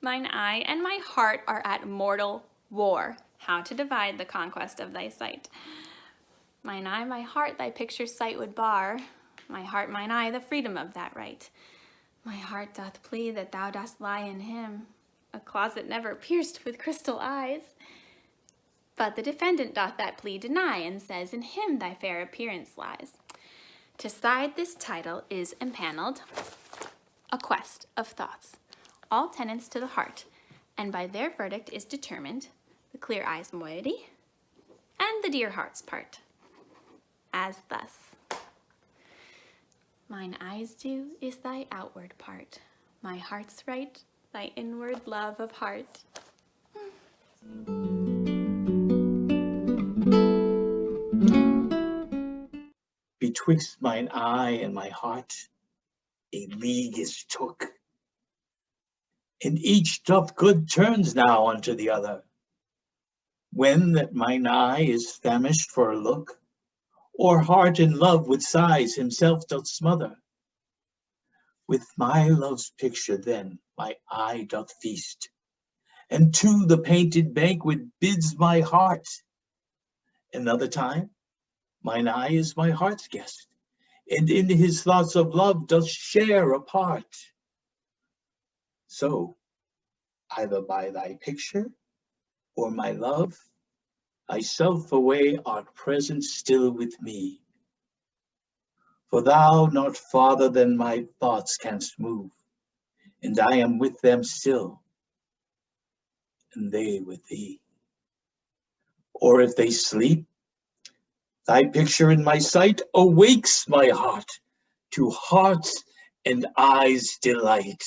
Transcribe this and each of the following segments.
Mine eye and my heart are at mortal war, how to divide the conquest of thy sight. Mine eye, my heart, thy picture's sight would bar. My heart, mine eye, the freedom of that right. My heart doth plead that thou dost lie in him, a closet never pierced with crystal eyes. But the defendant doth that plea deny, and says in him thy fair appearance lies. To side this title is empaneled, a quest of thoughts, all tenants to the heart, and by their verdict is determined the clear eye's moiety and the dear heart's part. As thus, mine eye's due is thy outward part, my heart's right, thy inward love of heart. Betwixt mine eye and my heart a league is took, and each doth good turns now unto the other. When that mine eye is famished for a look, or heart in love with sighs himself doth smother, with my love's picture then my eye doth feast, and to the painted banquet bids my heart. Another time mine eye is my heart's guest, and in his thoughts of love doth share a part. So, either by thy picture or my love, thyself away art present still with me. For thou not farther than my thoughts canst move, and I am with them still, and they with thee. Or if they sleep, thy picture in my sight awakes my heart to heart's and eye's delight.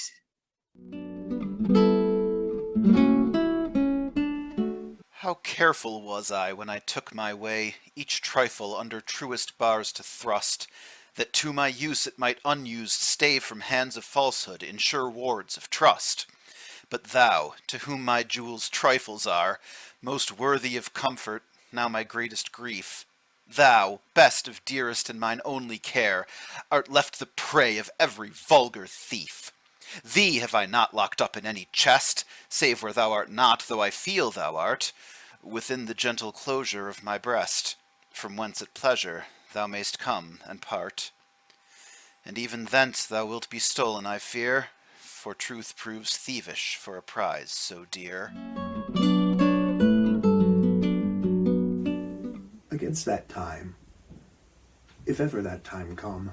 How careful was I when I took my way, each trifle under truest bars to thrust, that to my use it might unused stay from hands of falsehood in sure wards of trust. But thou, to whom my jewels trifles are, most worthy of comfort, now my greatest grief, thou, best of dearest and mine only care, art left the prey of every vulgar thief. Thee have I not locked up in any chest, save where thou art not, though I feel thou art, within the gentle closure of my breast, from whence at pleasure thou mayst come and part. And even thence thou wilt be stolen, I fear, for truth proves thievish for a prize so dear. Against that time, if ever that time come,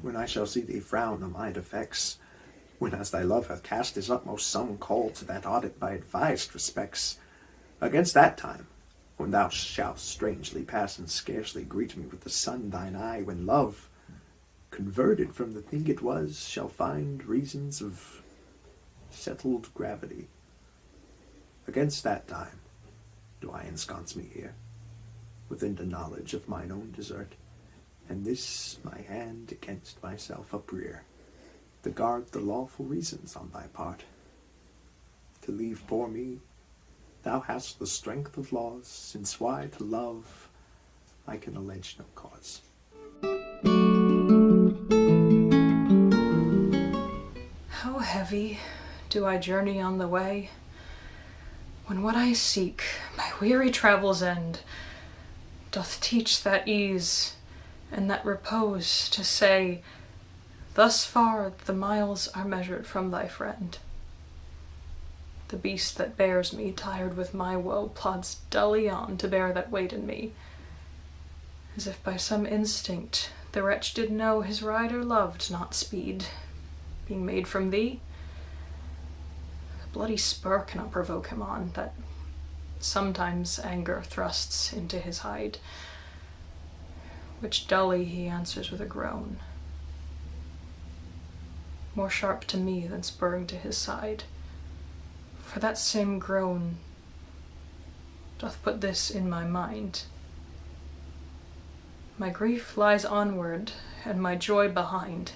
when I shall see thee frown on my defects, when as thy love hath cast his utmost sum call to that audit by advised respects, against that time, when thou shalt strangely pass and scarcely greet me with the sun thine eye, when love, converted from the thing it was, shall find reasons of settled gravity, against that time do I ensconce me here, within the knowledge of mine own desert, and this my hand against myself uprear, to guard the lawful reasons on thy part. To leave poor me, thou hast the strength of laws, since why to love I can allege no cause. How heavy do I journey on the way, when what I seek, my weary travel's end, doth teach that ease and that repose to say, thus far the miles are measured from thy friend. The beast that bears me, tired with my woe, plods dully on to bear that weight in me, as if by some instinct the wretch did know his rider loved not speed, being made from thee. The bloody spur cannot provoke him on, that sometimes anger thrusts into his hide, which dully he answers with a groan, more sharp to me than spurring to his side. For that same groan doth put this in my mind: my grief lies onward, and my joy behind.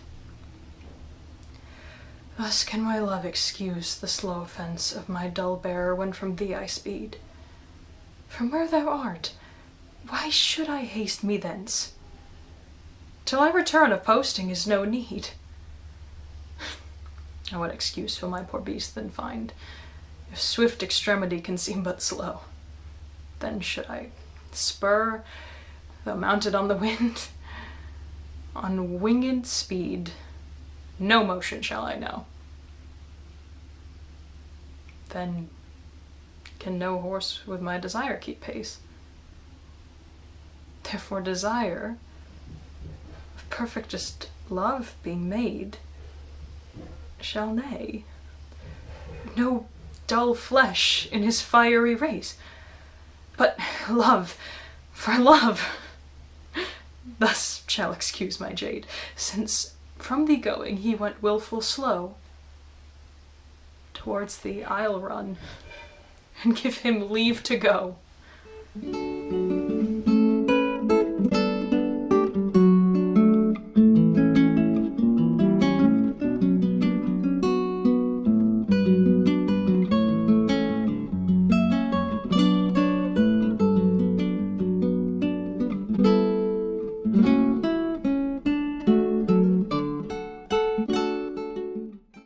Thus can my love excuse the slow offence of my dull bearer, when from thee I speed. From where thou art, why should I haste me thence? Till I return of posting is no need. what excuse for my poor beast then find? If swift extremity can seem but slow, then should I spur, though mounted on the wind? On winged speed, no motion shall I know. Then can no horse with my desire keep pace. Therefore desire, of perfectest love being made, shall neigh. No dull flesh in his fiery race, but love for love. Thus shall excuse my jade, since from thee going he went wilful slow. Towards thee I'll run, and give him leave to go.